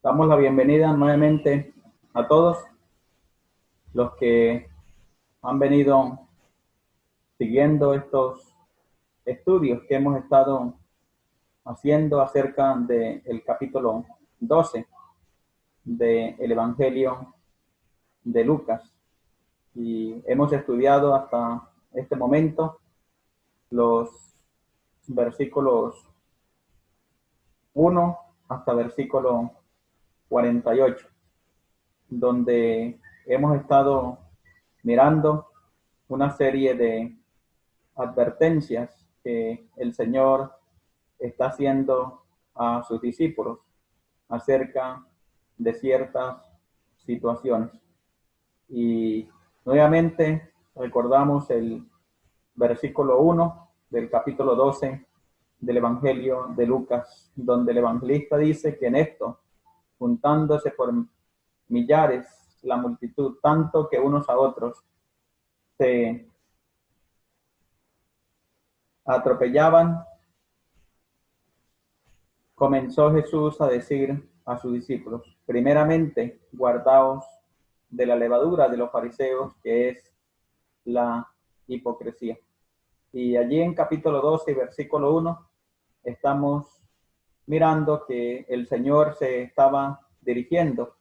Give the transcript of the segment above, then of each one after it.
Damos la bienvenida nuevamente a todos los que han venido siguiendo estos estudios que hemos estado haciendo acerca del capítulo 12 del Evangelio de Lucas. Y hemos estudiado hasta este momento los versículos 1 hasta versículo 48, donde hemos estado mirando una serie de advertencias que el Señor está haciendo a sus discípulos acerca de ciertas situaciones. Y nuevamente recordamos el versículo 1 del capítulo 12 del Evangelio de Lucas, donde el evangelista dice que en esto, juntándose por millares la multitud, tanto que unos a otros se atropellaban, comenzó Jesús a decir a sus discípulos: primeramente, guardaos de la levadura de los fariseos, que es la hipocresía. Y allí en capítulo 12, versículo 1, estamos mirando que el Señor se estaba dirigiendo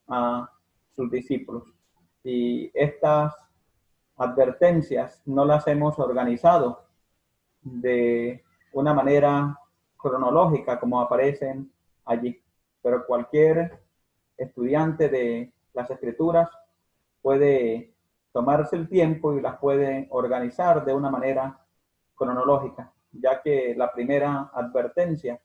a sus discípulos. Y estas advertencias no las hemos organizado de una manera cronológica como aparecen allí, pero cualquier estudiante de las escrituras puede tomarse el tiempo y las puede organizar de una manera cronológica, ya que la primera advertencia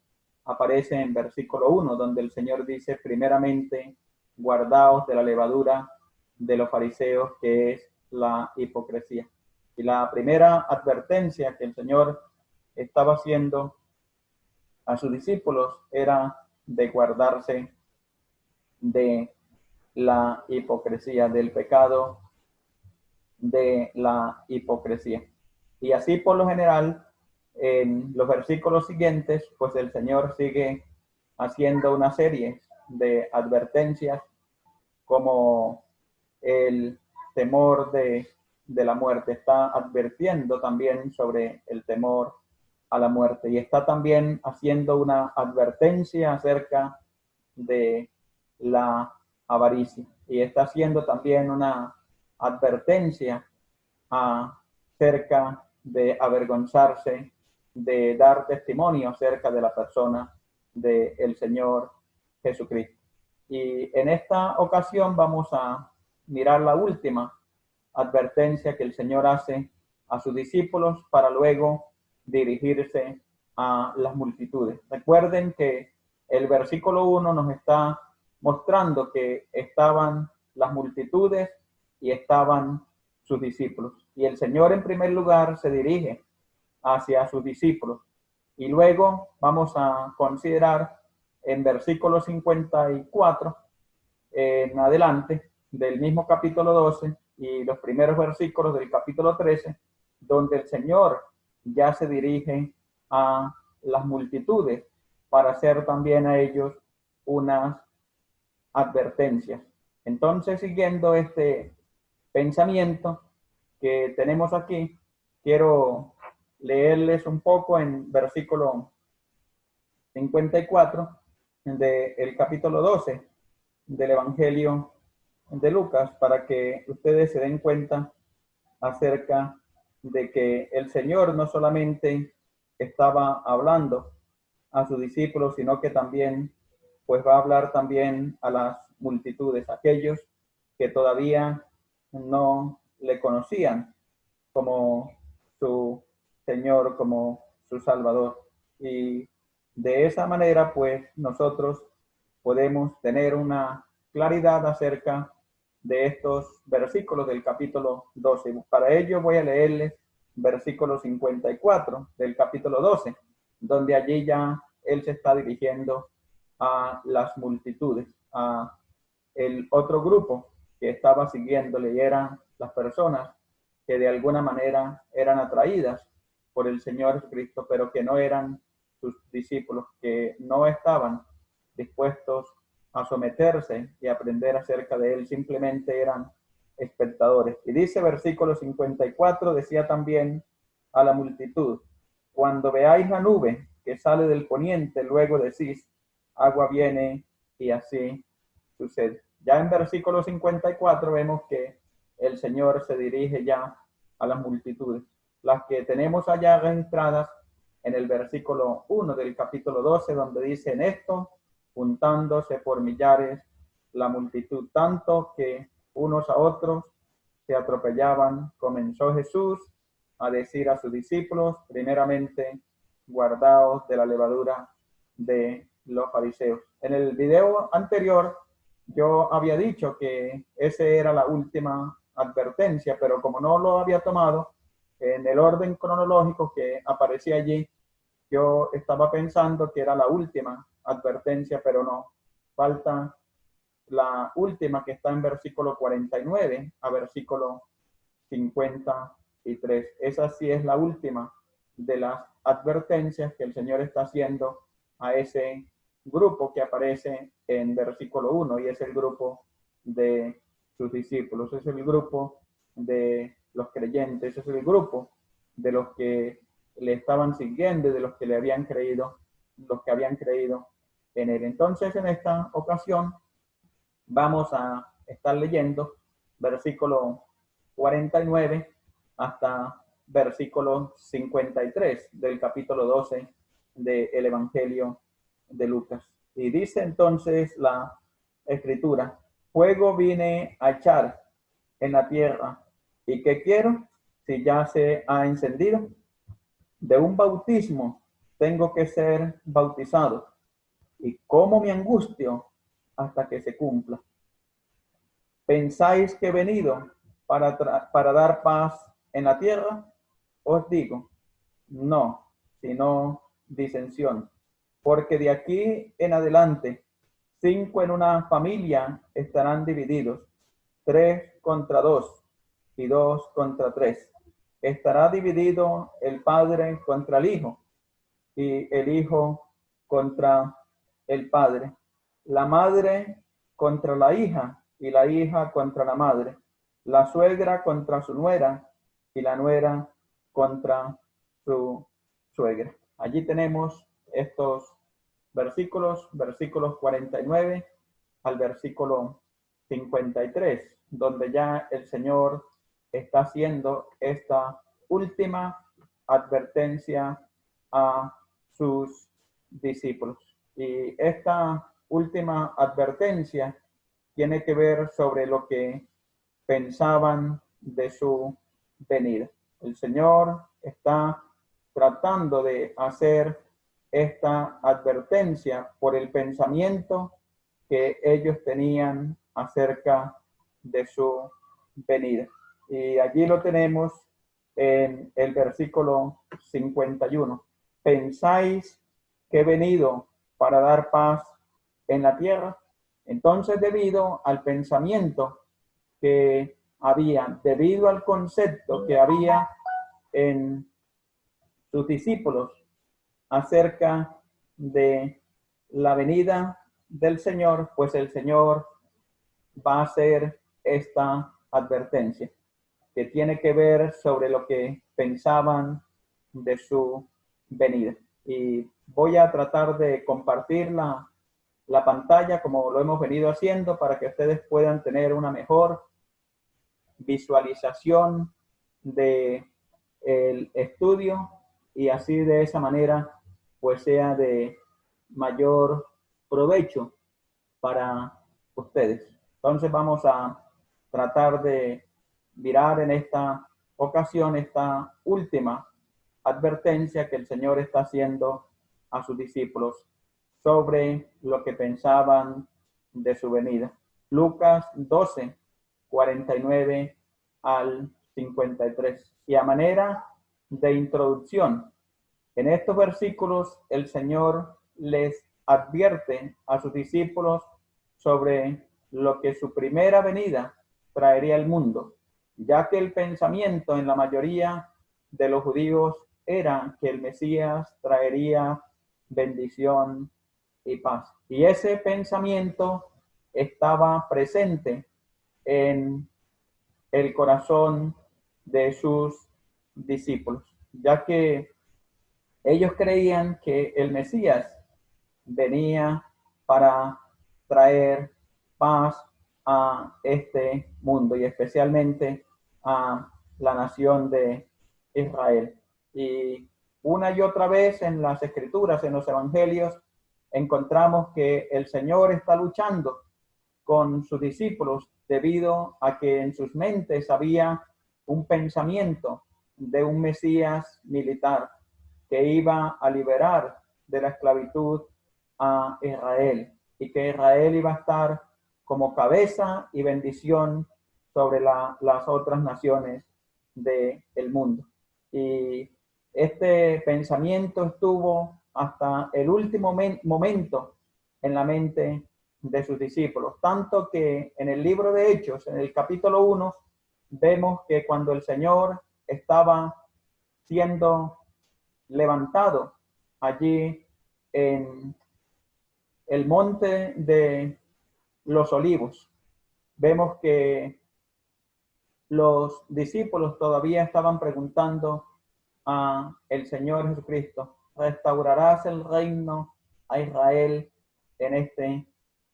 aparece en versículo 1, donde el Señor dice: primeramente, guardaos de la levadura de los fariseos, que es la hipocresía. Y la primera advertencia que el Señor estaba haciendo a sus discípulos era de guardarse de la hipocresía, del pecado de la hipocresía. Y así por lo general, en los versículos siguientes, pues el Señor sigue haciendo una serie de advertencias, como el temor de la muerte. Está advirtiendo también sobre el temor a la muerte, y está también haciendo una advertencia acerca de la avaricia, y está haciendo también una advertencia acerca de avergonzarse, de dar testimonio acerca de la persona del Señor Jesucristo. Y en esta ocasión vamos a mirar la última advertencia que el Señor hace a sus discípulos para luego dirigirse a las multitudes. Recuerden que el versículo 1 nos está mostrando que estaban las multitudes y estaban sus discípulos. Y el Señor en primer lugar se dirige hacia sus discípulos. Y luego vamos a considerar en versículo 54 en adelante del mismo capítulo 12 y los primeros versículos del capítulo 13, donde el Señor ya se dirige a las multitudes para hacer también a ellos unas advertencias. Entonces, siguiendo este pensamiento que tenemos aquí, quiero leerles un poco en versículo 54 del capítulo 12 del Evangelio de Lucas, para que ustedes se den cuenta acerca de que el Señor no solamente estaba hablando a sus discípulos, sino que también pues va a hablar también a las multitudes, aquellos que todavía no le conocían como su Señor, como su Salvador. Y de esa manera, pues nosotros podemos tener una claridad acerca de estos versículos del capítulo 12. Para ello voy a leerles versículo 54 del capítulo 12, donde allí ya él se está dirigiendo a las multitudes, a el otro grupo que estaba siguiéndole, y eran las personas que de alguna manera eran atraídas por el Señor Jesucristo, pero que no eran sus discípulos, que no estaban dispuestos a someterse y aprender acerca de él, simplemente eran espectadores. Y dice versículo 54, decía también a la multitud: cuando veáis la nube que sale del poniente, luego decís, agua viene, y así sucede. Ya en versículo 54 vemos que el Señor se dirige ya a las multitudes, las que tenemos allá registradas en el versículo 1 del capítulo 12, donde dice: en esto, juntándose por millares la multitud, tanto que unos a otros se atropellaban, comenzó Jesús a decir a sus discípulos: primeramente, guardaos de la levadura de los fariseos. En el video anterior yo había dicho que esa era la última advertencia, pero como no lo había tomado en el orden cronológico que aparecía allí, yo estaba pensando que era la última advertencia, pero no. Falta la última, que está en versículo 49 a versículo 53. Esa sí es la última de las advertencias que el Señor está haciendo a ese grupo que aparece en versículo 1, y es el grupo de sus discípulos, es el grupo de los creyentes, es el grupo de los que le estaban siguiendo, de los que le habían creído, los que habían creído en él. Entonces, en esta ocasión vamos a estar leyendo versículo 49 hasta versículo 53 del capítulo 12 del Evangelio de Lucas. Y dice entonces la Escritura: fuego vine a echar en la tierra, ¿y qué quiero si ya se ha encendido? De un bautismo tengo que ser bautizado, y cómo me angustio hasta que se cumpla. ¿Pensáis que he venido para dar paz en la tierra? Os digo, no, sino disensión. Porque de aquí en adelante, 5 en una familia estarán divididos, 3 contra 2 y 2 contra 3. Estará dividido el padre contra el hijo, y el hijo contra el padre, la madre contra la hija, y la hija contra la madre, la suegra contra su nuera, y la nuera contra su suegra. Allí tenemos estos versículos 49 al versículo 53, donde ya el Señor está haciendo esta última advertencia a sus discípulos. Y esta última advertencia tiene que ver sobre lo que pensaban de su venida. El Señor está tratando de hacer esta advertencia por el pensamiento que ellos tenían acerca de su venida. Y allí lo tenemos en el versículo 51. ¿Pensáis que he venido para dar paz en la tierra? Entonces, debido al pensamiento que había, debido al concepto que había en sus discípulos acerca de la venida del Señor, pues el Señor va a hacer esta advertencia que tiene que ver sobre lo que pensaban de su venida. Y voy a tratar de compartir la pantalla como lo hemos venido haciendo, para que ustedes puedan tener una mejor visualización de el estudio, y así de esa manera pues sea de mayor provecho para ustedes. Entonces vamos a tratar de mirar en esta ocasión esta última advertencia que el Señor está haciendo a sus discípulos sobre lo que pensaban de su venida. Lucas 12, 49 al 53. Y a manera de introducción, en estos versículos el Señor les advierte a sus discípulos sobre lo que su primera venida traería al mundo, ya que el pensamiento en la mayoría de los judíos era que el Mesías traería bendición y paz. Y ese pensamiento estaba presente en el corazón de sus discípulos, ya que ellos creían que el Mesías venía para traer paz a este mundo y especialmente a la nación de Israel. Y una y otra vez en las escrituras, en los evangelios, encontramos que el Señor está luchando con sus discípulos debido a que en sus mentes había un pensamiento de un Mesías militar que iba a liberar de la esclavitud a Israel y que Israel iba a estar como cabeza y bendición sobre las otras naciones del mundo. Y este pensamiento estuvo hasta el último momento en la mente de sus discípulos, tanto que en el libro de Hechos, en el capítulo 1, vemos que cuando el Señor estaba siendo levantado allí en el monte de los olivos, vemos que los discípulos todavía estaban preguntando a el Señor Jesucristo, ¿restaurarás el reino a Israel en este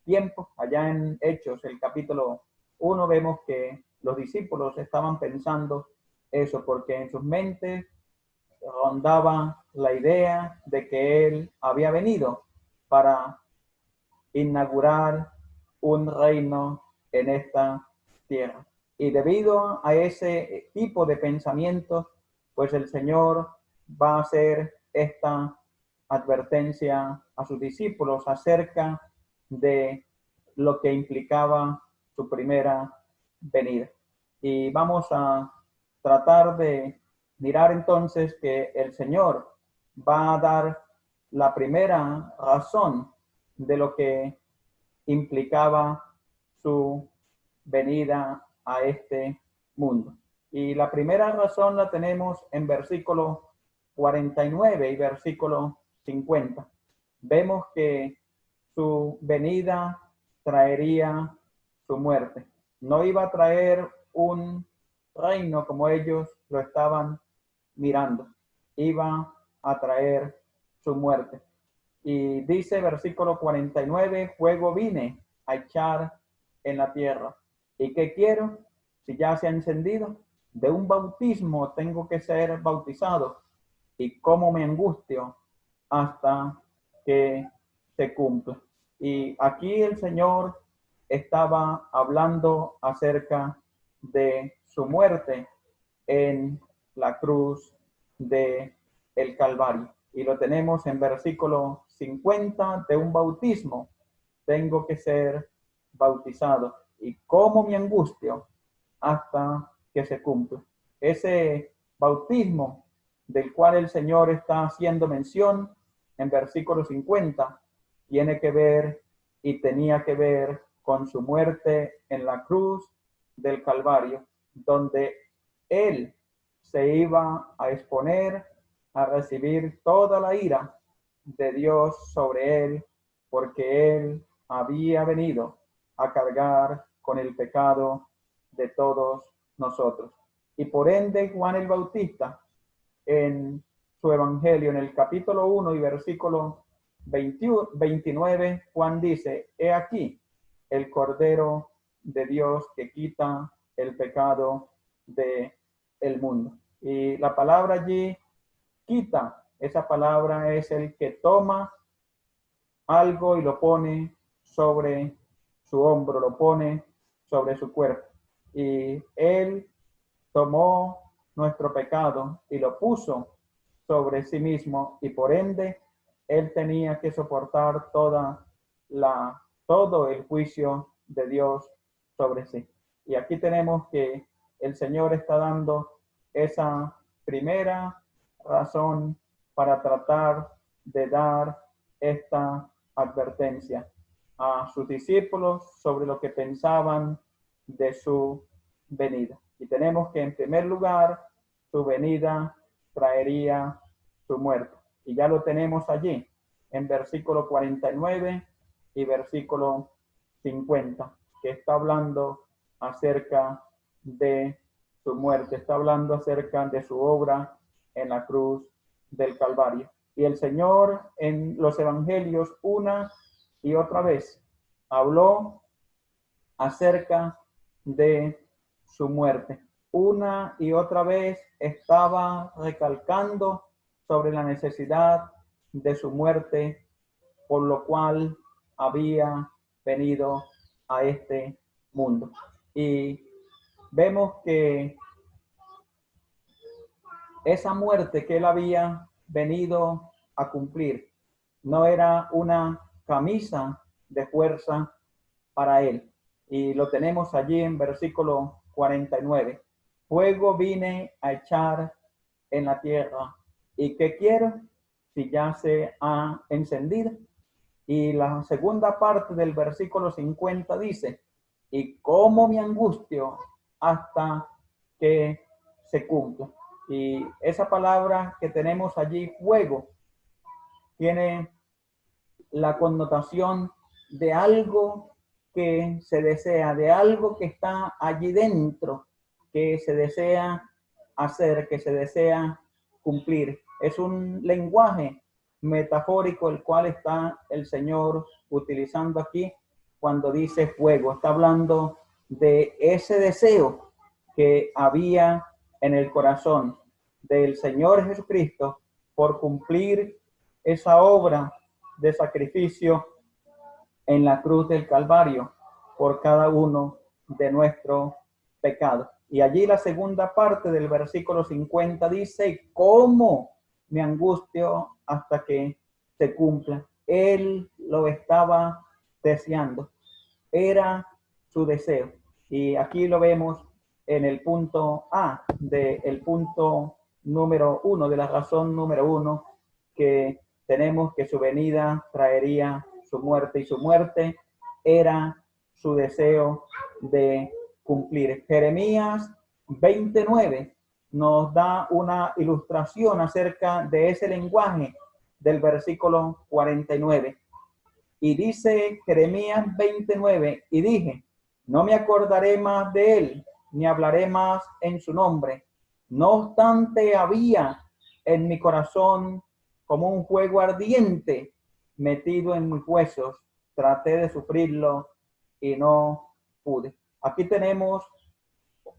tiempo? Allá en Hechos, el capítulo 1, vemos que los discípulos estaban pensando eso, porque en sus mentes rondaba la idea de que Él había venido para inaugurar un reino en esta tierra. Y debido a ese tipo de pensamientos, pues el Señor va a hacer esta advertencia a sus discípulos acerca de lo que implicaba su primera venida. Y vamos a tratar de mirar entonces que el Señor va a dar la primera razón de lo que implicaba su venida a este mundo. Y la primera razón la tenemos en versículo 49 y versículo 50. Vemos que su venida traería su muerte. No iba a traer un reino como ellos lo estaban mirando. Iba a traer su muerte. Y dice versículo 49, fuego vine a echar en la tierra. ¿Y qué quiero? Si ya se ha encendido, de un bautismo tengo que ser bautizado. Y cómo me angustio hasta que se cumpla. Y aquí el Señor estaba hablando acerca de su muerte en la cruz de el Calvario. Y lo tenemos en versículo 50, de un bautismo tengo que ser bautizado. Y cómo me angustio hasta que se cumpla. Ese bautismo del cual el Señor está haciendo mención en versículo 50 tiene que ver y tenía que ver con su muerte en la cruz del Calvario, donde Él se iba a exponer a recibir toda la ira de Dios sobre Él, porque Él había venido a cargar con el pecado de todos nosotros. Y por ende, Juan el Bautista, en su evangelio, en el capítulo 1 y versículo 29, Juan dice, he aquí el Cordero de Dios que quita el pecado de el mundo. Y la palabra allí, quita, esa palabra es el que toma algo y lo pone sobre su hombro, lo pone sobre su cuerpo. Y Él tomó nuestro pecado y lo puso sobre sí mismo, y por ende Él tenía que soportar todo el juicio de Dios sobre sí. Y aquí tenemos que el Señor está dando esa primera razón para tratar de dar esta advertencia a sus discípulos sobre lo que pensaban de su venida. Y tenemos que en primer lugar, su venida traería su muerte. Y ya lo tenemos allí en versículo 49 y versículo 50, que está hablando acerca de su muerte, está hablando acerca de su obra en la cruz del Calvario. Y el Señor en los evangelios una y otra vez habló acerca de su muerte. Una y otra vez estaba recalcando sobre la necesidad de su muerte, por lo cual había venido a este mundo. Y vemos que esa muerte que él había venido a cumplir no era una camisa de fuerza para él. Y lo tenemos allí en versículo 49. Fuego vine a echar en la tierra. ¿Y qué quiero? Si ya se ha encendido. Y la segunda parte del versículo 50 dice, y cómo me angustio hasta que se cumpla. Y esa palabra que tenemos allí, fuego, tiene la connotación de algo que se desea, de algo que está allí dentro, que se desea hacer, que se desea cumplir. Es un lenguaje metafórico el cual está el Señor utilizando aquí cuando dice fuego. Está hablando de ese deseo que había en el corazón del Señor Jesucristo por cumplir esa obra de sacrificio en la cruz del Calvario por cada uno de nuestros pecados. Y allí la segunda parte del versículo 50 dice, ¿cómo me angustio hasta que se cumpla? Él lo estaba deseando, era su deseo. Y aquí lo vemos en el punto A del punto número 1, de la razón número 1, que tenemos que su venida traería su muerte, y su muerte era su deseo de cumplir. Jeremías 29 nos da una ilustración acerca de ese lenguaje del versículo 49. Y dice Jeremías 29, y dije, no me acordaré más de él, ni hablaré más en su nombre. No obstante, había en mi corazón como un fuego ardiente metido en mis huesos. Traté de sufrirlo y no pude. Aquí tenemos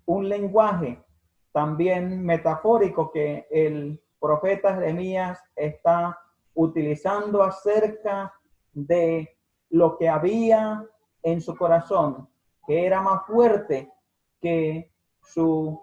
un lenguaje también metafórico que el profeta Jeremías está utilizando acerca de lo que había en su corazón, que era más fuerte que su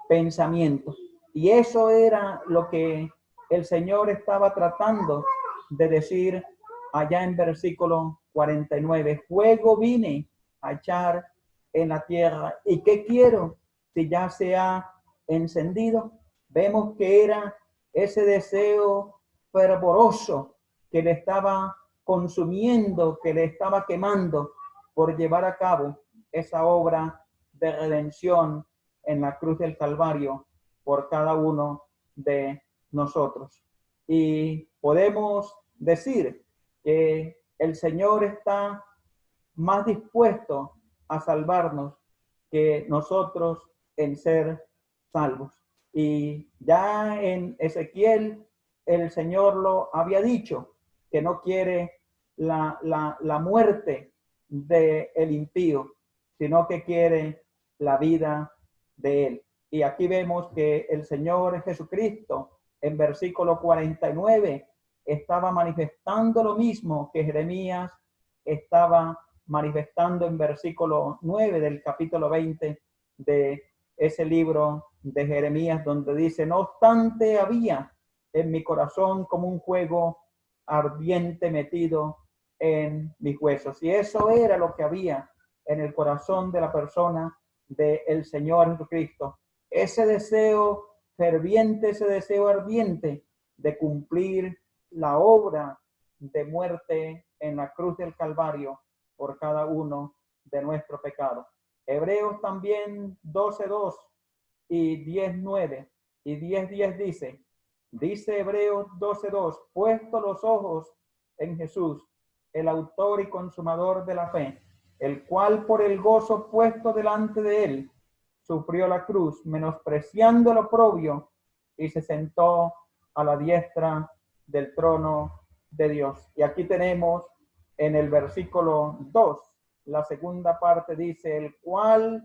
pensamiento. Y eso era lo que el Señor estaba tratando de decir allá en versículo 49. Fuego vine a echar en la tierra. ¿Y qué quiero si ya se ha encendido? Vemos que era ese deseo fervoroso que le estaba consumiendo, que le estaba quemando por llevar a cabo esa obra de redención en la cruz del Calvario por cada uno de nosotros. Y podemos decir que el Señor está más dispuesto a salvarnos que nosotros en ser salvos. Y ya en Ezequiel el Señor lo había dicho, que no quiere la muerte del impío, sino que quiere la vida de él. Y aquí vemos que el Señor Jesucristo en versículo 49 estaba manifestando lo mismo que Jeremías estaba manifestando en versículo 9 del capítulo 20 de ese libro de Jeremías, donde dice, no obstante había en mi corazón como un fuego ardiente metido en mis huesos. Y eso era lo que había en el corazón de la persona del Señor Jesucristo. Ese deseo ferviente, ese deseo ardiente de cumplir la obra de muerte en la cruz del Calvario por cada uno de nuestros pecados. Hebreos también 12:2 y 10:9 y 10:10 dice Hebreos 12:2, puesto los ojos en Jesús, el autor y consumador de la fe, el cual por el gozo puesto delante de él, sufrió la cruz, menospreciando el oprobio, y se sentó a la diestra del trono de Dios. Y aquí tenemos en el versículo 2, la segunda parte dice, el cual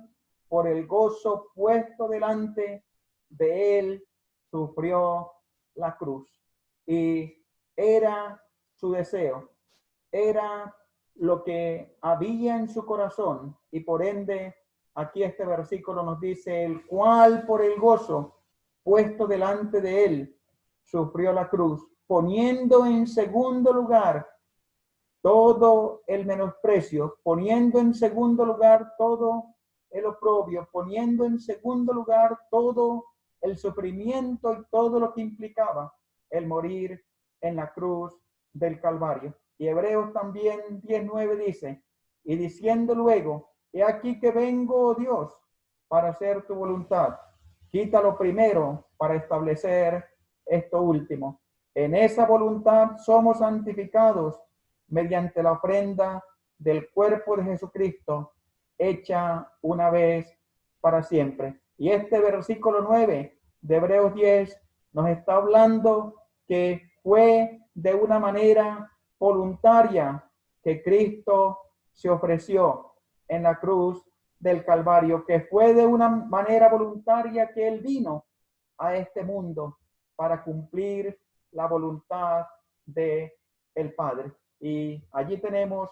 por el gozo puesto delante de él, sufrió la cruz. Y era su deseo, era lo que había en su corazón, y por ende, aquí este versículo nos dice, el cual por el gozo puesto delante de él, sufrió la cruz, poniendo en segundo lugar todo el menosprecio, poniendo en segundo lugar todo el oprobio, poniendo en segundo lugar todo el sufrimiento y todo lo que implicaba el morir en la cruz del Calvario. Y Hebreos también 10:9 dice, y diciendo luego, he aquí que vengo, oh Dios, para hacer tu voluntad. Quítalo primero para establecer esto último. En esa voluntad somos santificados mediante la ofrenda del cuerpo de Jesucristo, hecha una vez para siempre. Y este versículo 9 de Hebreos 10 nos está hablando que fue de una manera voluntaria que Cristo se ofreció en la cruz del Calvario, que fue de una manera voluntaria que Él vino a este mundo para cumplir la voluntad de el Padre. Y allí tenemos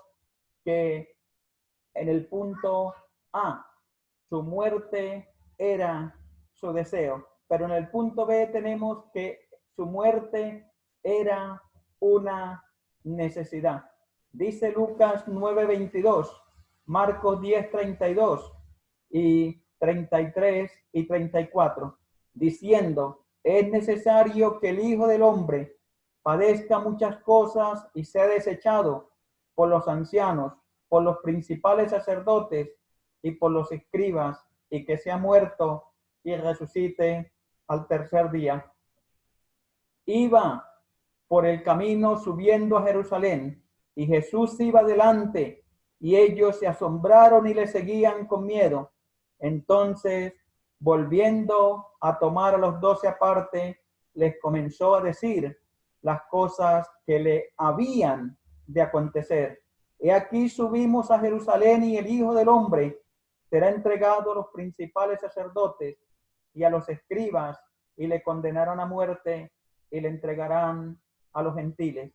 que en el punto A, su muerte era su deseo, pero en el punto B tenemos que su muerte era una necesidad. Dice Lucas 9:22, Marcos 10:32 y 33 y 34, diciendo, es necesario que el Hijo del Hombre padezca muchas cosas y sea desechado por los ancianos, por los principales sacerdotes y por los escribas, y que sea muerto y resucite al tercer día. Iba por el camino subiendo a Jerusalén, y Jesús iba delante, y ellos se asombraron y le seguían con miedo. Entonces, volviendo a tomar a los 12 aparte, les comenzó a decir las cosas que le habían de acontecer. He aquí subimos a Jerusalén, y el Hijo del Hombre será entregado a los principales sacerdotes y a los escribas, y le condenarán a muerte y le entregarán a los gentiles.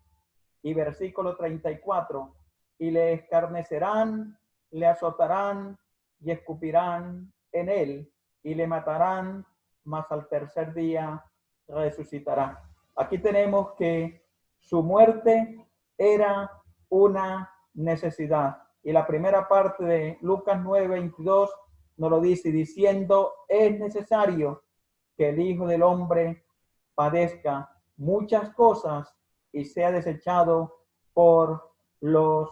Y versículo 34, y le escarnecerán, le azotarán y escupirán en él, y le matarán, mas al tercer día resucitará. Aquí tenemos que su muerte era una necesidad. Y la primera parte de Lucas 9:22 nos lo dice, diciendo, es necesario que el Hijo del Hombre padezca muchas cosas y sea desechado por los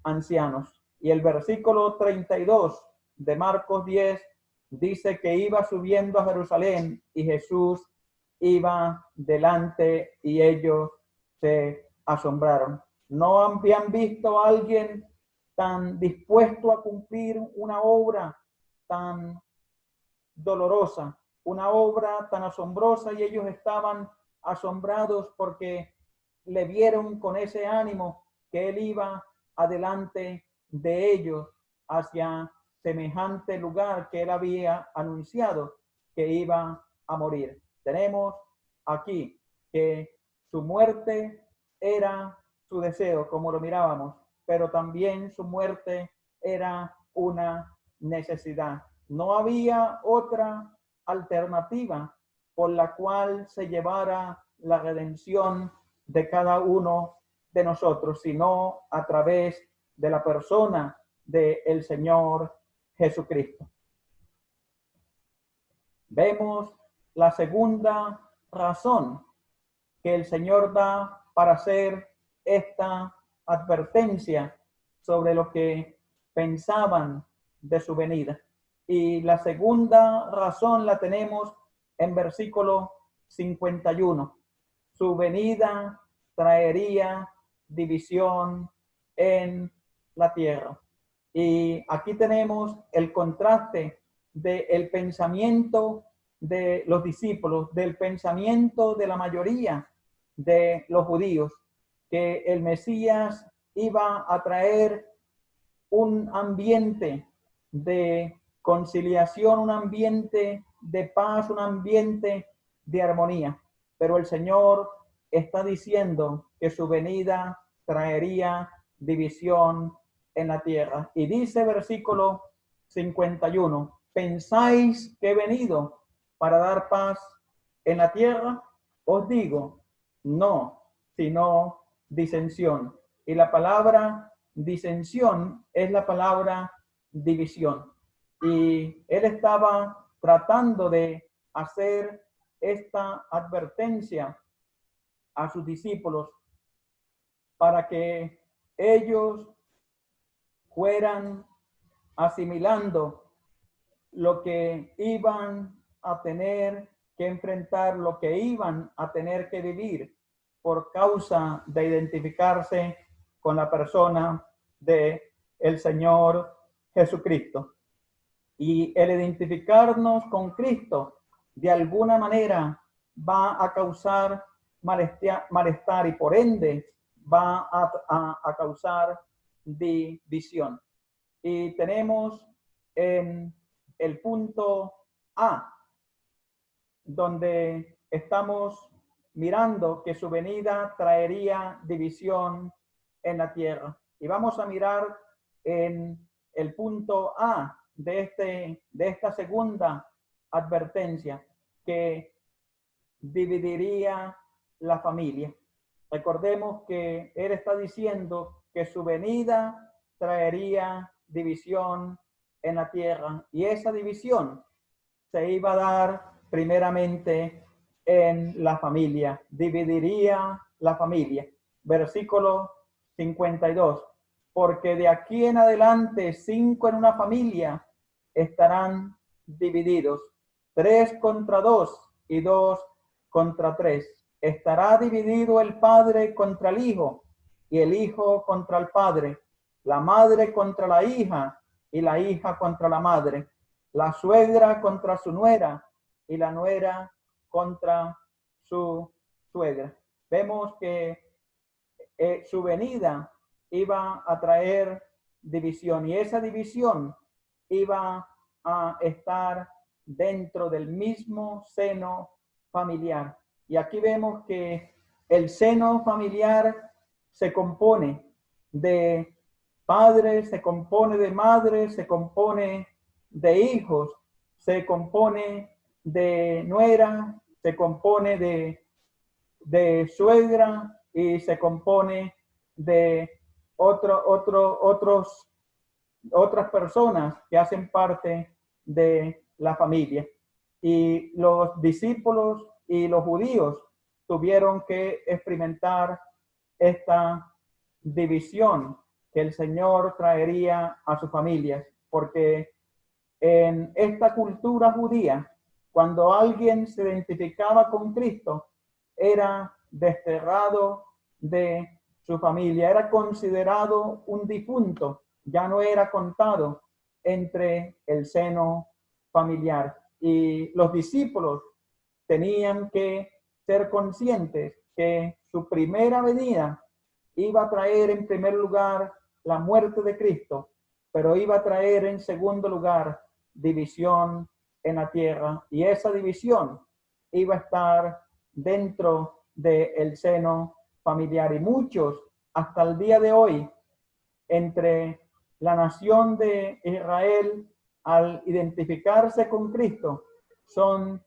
ancianos. Y el versículo 32 de Marcos 10 dice que iba subiendo a Jerusalén, y Jesús iba delante, y ellos se asombraron. No habían visto a alguien tan dispuesto a cumplir una obra tan dolorosa, una obra tan asombrosa, y ellos estaban asombrados porque le vieron con ese ánimo que él iba adelante de ellos hacia semejante lugar que él había anunciado que iba a morir. Tenemos aquí que su muerte era su deseo, como lo mirábamos, pero también su muerte era una necesidad. No había otra alternativa por la cual se llevara la redención de cada uno de nosotros, sino a través de la persona del Señor Jesucristo. Vemos la segunda razón que el Señor da para hacer esta advertencia sobre lo que pensaban de su venida. Y la segunda razón la tenemos en versículo 51. Su venida traería división en la tierra. Y aquí tenemos el contraste del pensamiento de los discípulos, del pensamiento de la mayoría de los judíos, que el Mesías iba a traer un ambiente de conciliación, un ambiente de paz, un ambiente de armonía. Pero el Señor está diciendo que su venida traería división en la tierra. Y dice versículo 51, ¿pensáis que he venido para dar paz en la tierra? Os digo, no, sino disensión. Y la palabra disensión es la palabra división. Y él estaba tratando de hacer esta advertencia a sus discípulos para que ellos fueran asimilando lo que iban a tener que enfrentar, lo que iban a tener que vivir por causa de identificarse con la persona de el Señor Jesucristo. Y el identificarnos con Cristo de alguna manera va a causar malestar y por ende va a causar división. Y tenemos en el punto A, donde estamos mirando que su venida traería división en la tierra. Y vamos a mirar en el punto A de esta segunda advertencia, que dividiría la familia. Recordemos que él está diciendo que su venida traería división en la tierra, y esa división se iba a dar primeramente en la familia, dividiría la familia. Versículo 52, porque de aquí en adelante 5 en una familia estarán divididos, 3 contra 2 y 2 contra 3. Estará dividido el padre contra el hijo y el hijo contra el padre, la madre contra la hija y la hija contra la madre, la suegra contra su nuera y la nuera contra su suegra. Vemos que su venida iba a traer división, y esa división iba a estar dentro del mismo seno familiar. Y aquí vemos que el seno familiar se compone de padres, se compone de madres, se compone de hijos, se compone de nuera, se compone de suegra y se compone de otras personas que hacen parte de la familia. Y los discípulos y los judíos tuvieron que experimentar esta división que el Señor traería a sus familias, porque en esta cultura judía, cuando alguien se identificaba con Cristo, era desterrado de su familia, era considerado un difunto, ya no era contado entre el seno familiar. Y los discípulos tenían que ser conscientes que su primera venida iba a traer en primer lugar la muerte de Cristo, pero iba a traer en segundo lugar división en la tierra, y esa división iba a estar dentro del seno familiar. Y muchos hasta el día de hoy, entre la nación de Israel, al identificarse con Cristo, son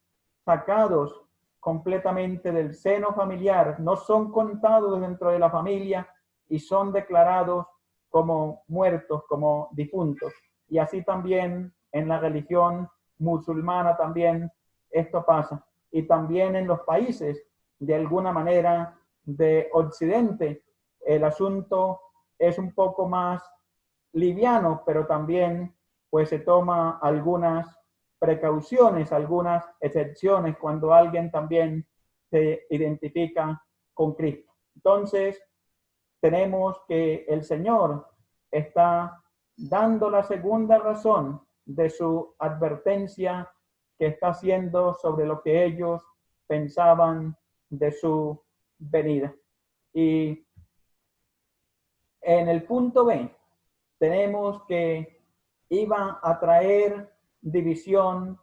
sacados completamente del seno familiar, no son contados dentro de la familia y son declarados como muertos, como difuntos. Y así también en la religión musulmana también esto pasa. Y también en los países, de alguna manera, de Occidente, el asunto es un poco más liviano, pero también pues se toma algunas precauciones, algunas excepciones cuando alguien también se identifica con Cristo. Entonces, tenemos que el Señor está dando la segunda razón de su advertencia que está haciendo sobre lo que ellos pensaban de su venida. Y en el punto B tenemos que iba a traer división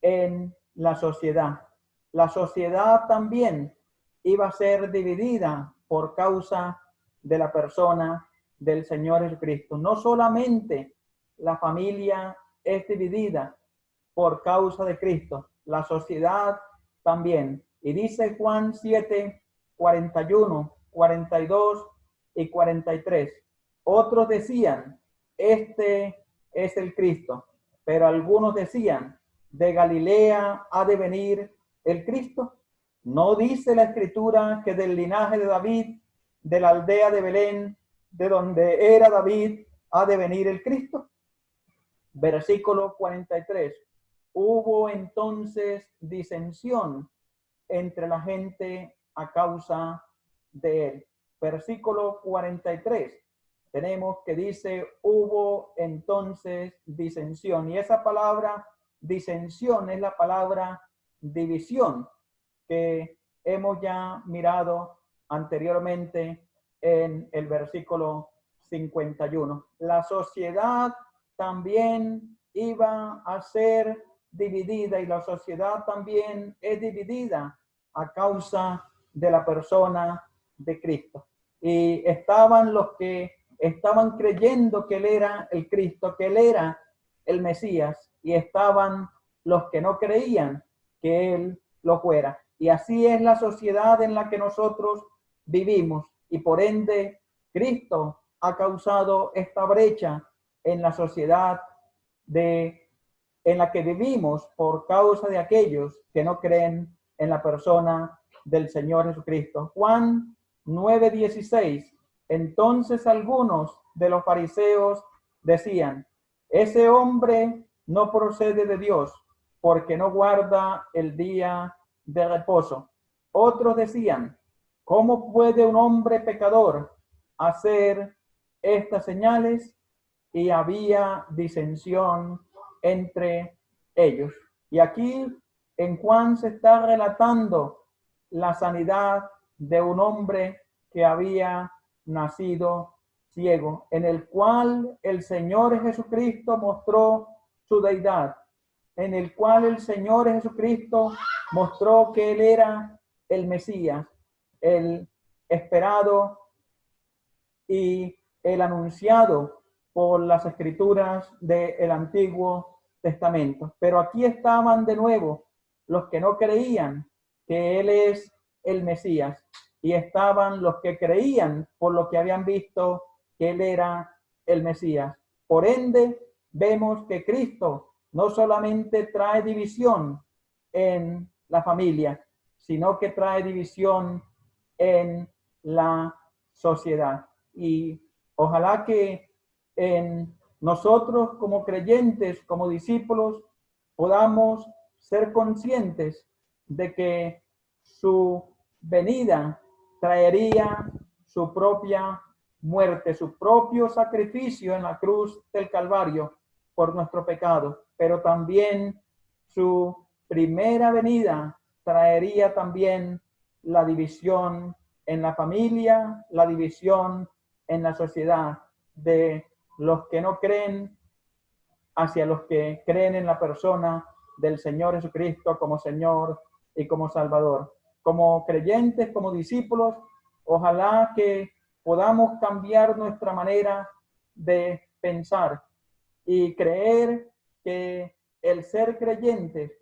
en la sociedad. La sociedad también iba a ser dividida por causa de la persona del Señor Jesucristo. No solamente la familia es dividida por causa de Cristo, la sociedad también. Y dice Juan 7, 41, 42 y 43. Otros decían, este es el Cristo, pero algunos decían, ¿de Galilea ha de venir el Cristo? ¿No dice la Escritura que del linaje de David, de la aldea de Belén, de donde era David, ha de venir el Cristo? Versículo 43. Hubo entonces disensión entre la gente a causa de él. Versículo 43. Tenemos que dice, hubo entonces disensión. Y esa palabra disensión es la palabra división que hemos ya mirado anteriormente en el versículo 51. La sociedad también iba a ser dividida y la sociedad también es dividida a causa de la persona de Cristo. Y estaban los que estaban creyendo que él era el Cristo, que él era el Mesías, y estaban los que no creían que él lo fuera. Y así es la sociedad en la que nosotros vivimos, y por ende Cristo ha causado esta brecha en la sociedad en la que vivimos por causa de aquellos que no creen en la persona del Señor Jesucristo. Juan 9:16. Entonces algunos de los fariseos decían, ese hombre no procede de Dios porque no guarda el día de reposo. Otros decían, ¿cómo puede un hombre pecador hacer estas señales? Y había disensión entre ellos. Y aquí en Juan se está relatando la sanidad de un hombre que había nacido ciego, en el cual el Señor Jesucristo mostró su deidad, en el cual el Señor Jesucristo mostró que él era el Mesías, el esperado y el anunciado por las escrituras del Antiguo Testamento. Pero aquí estaban de nuevo los que no creían que él es el Mesías, y estaban los que creían por lo que habían visto que él era el Mesías. Por ende, vemos que Cristo no solamente trae división en la familia, sino que trae división en la sociedad. Y ojalá que en nosotros como creyentes, como discípulos, podamos ser conscientes de que su venida traería su propia muerte, su propio sacrificio en la cruz del Calvario por nuestro pecado, pero también su primera venida traería también la división en la familia, la división en la sociedad, de los que no creen hacia los que creen en la persona del Señor Jesucristo como Señor y como Salvador. Como creyentes, como discípulos, ojalá que podamos cambiar nuestra manera de pensar y creer que el ser creyentes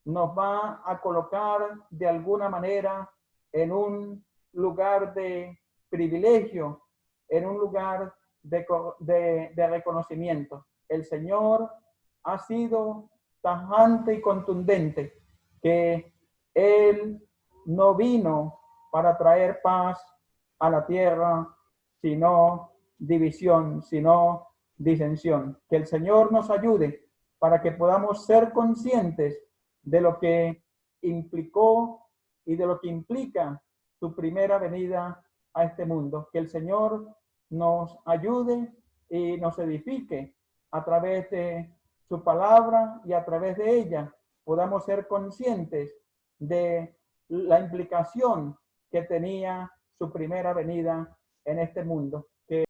nos va a colocar de alguna manera en un lugar de privilegio, en un lugar de reconocimiento. El Señor ha sido tajante y contundente que Él no vino para traer paz a la tierra, sino división, sino disensión. Que el Señor nos ayude para que podamos ser conscientes de lo que implicó y de lo que implica su primera venida a este mundo. Que el Señor nos ayude y nos edifique a través de su palabra, y a través de ella podamos ser conscientes de la implicación que tenía su primera venida en este mundo.